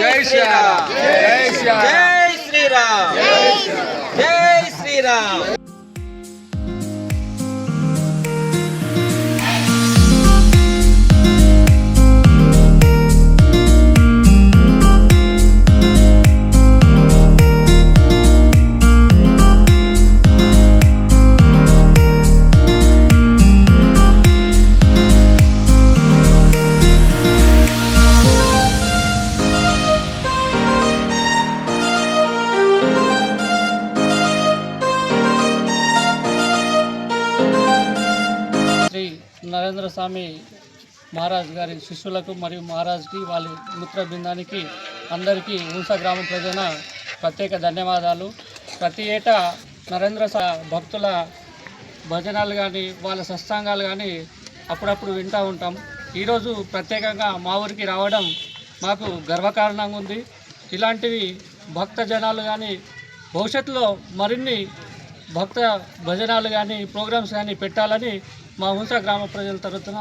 జై శ్రీరామ్ జై శ్రీరామ్ జై శ్రీరామ్. శ్రీ నరేంద్ర స్వామి మహారాజ్ గారి శిష్యులకు మరియు మహారాజ్కి వాళ్ళ మిత్ర బృందానికి అందరికీ ఊంసా గ్రామ ప్రజల ప్రత్యేక ధన్యవాదాలు. ప్రతి ఏటా నరేంద్ర భక్తుల భజనాలు కానీ వాళ్ళ సత్సంగాలు కానీ అప్పుడప్పుడు వింటూ ఉంటాం. ఈరోజు ప్రత్యేకంగా మా ఊరికి రావడం మాకు గర్వకారణంగా ఉంది. ఇలాంటివి భక్త జనాలు కానీ భవిష్యత్తులో మరిన్ని భక్త భజనాలు కానీ ప్రోగ్రామ్స్ కానీ పెట్టాలని మా ఊంసా గ్రామ ప్రజల తరఫున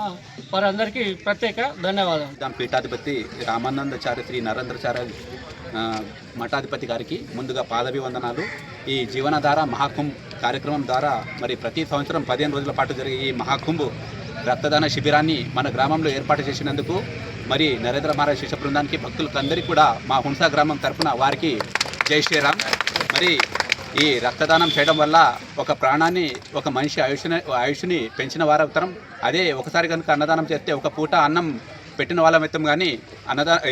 వారందరికీ ప్రత్యేక ధన్యవాదాలు. పీఠాధిపతి రామానందాచార్య శ్రీ నరేంద్రాచార్య మఠాధిపతి గారికి ముందుగా పాదాభివందనాలు. ఈ జీవనధార మహాకుంభ్ కార్యక్రమం ద్వారా మరి ప్రతి సంవత్సరం 15 రోజుల పాటు జరిగే ఈ మహాకుంభ్ రక్తదాన శిబిరాన్ని మన గ్రామంలో ఏర్పాటు చేసినందుకు మరి నరేంద్ర మహారాజ్ శిష్య బృందానికి భక్తులకందరికీ కూడా మా ఊంసా గ్రామం తరఫున వారికి జై శ్రీరామ్. మరి ఈ రక్తదానం చేయడం వల్ల ఒక ప్రాణాన్ని, ఒక మనిషి ఆయుష్ని పెంచిన వారవుతాం. అదే ఒకసారి కనుక అన్నదానం చేస్తే ఒక పూట అన్నం పెట్టిన వాళ్ళమవుతాం. కానీ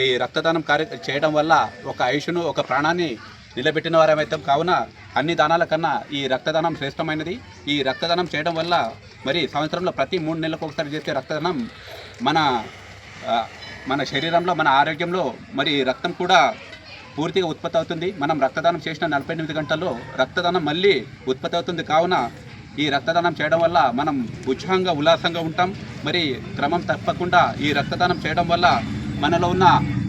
ఈ రక్తదానం చేయడం వల్ల ఒక ఆయుష్ను, ఒక ప్రాణాన్ని నిలబెట్టిన వారమవుతాం. కావున అన్ని దానాల కన్నా ఈ రక్తదానం శ్రేష్టమైనది. ఈ రక్తదానం చేయడం వల్ల మరి సంవత్సరంలో ప్రతి 3 నెలలకు ఒకసారి చేసే రక్తదానం మన శరీరంలో, మన ఆరోగ్యంలో మరి రక్తం కూడా పూర్తిగా ఉత్పత్తి అవుతుంది. మనం రక్తదానం చేసిన 48 గంటల్లో రక్తదానం మళ్ళీ ఉత్పత్తి అవుతుంది. కావున ఈ రక్తదానం చేయడం వల్ల మనం ఉత్సాహంగా, ఉల్లాసంగా ఉంటాం. మరి క్రమం తప్పకుండా ఈ రక్తదానం చేయడం వల్ల మనలో ఉన్న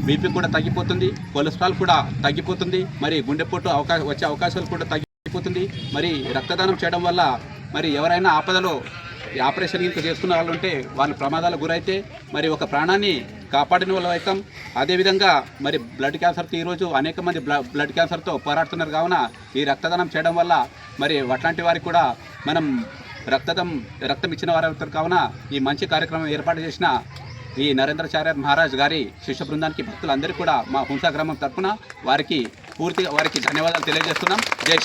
బీపీ కూడా తగ్గిపోతుంది, కొలెస్ట్రాల్ కూడా తగ్గిపోతుంది, మరి గుండెపోటు వచ్చే అవకాశాలు కూడా తగ్గిపోతుంది. మరి రక్తదానం చేయడం వల్ల మరి ఎవరైనా ఆపదలో ఆపరేషన్ ఇంత చేసుకున్న వాళ్ళు ఉంటే వాళ్ళు ప్రమాదాలకు గురైతే మరి ఒక ప్రాణాన్ని కాపాడిన వాళ్ళు అవుతాం. అదేవిధంగా మరి బ్లడ్ క్యాన్సర్తో ఈరోజు అనేక మంది బ్లడ్ క్యాన్సర్తో పోరాడుతున్నారు. కావున ఈ రక్తదానం చేయడం వల్ల మరి అట్లాంటి వారికి కూడా మనం రక్తం ఇచ్చిన వారు అవుతారు. కావున ఈ మంచి కార్యక్రమం ఏర్పాటు చేసిన ఈ నరేంద్రాచార్య మహారాజ్ గారి శిష్య బృందానికి భక్తులందరికీ కూడా మా ఊంసా గ్రామం తరఫున వారికి ధన్యవాదాలు తెలియజేస్తున్నాం. జై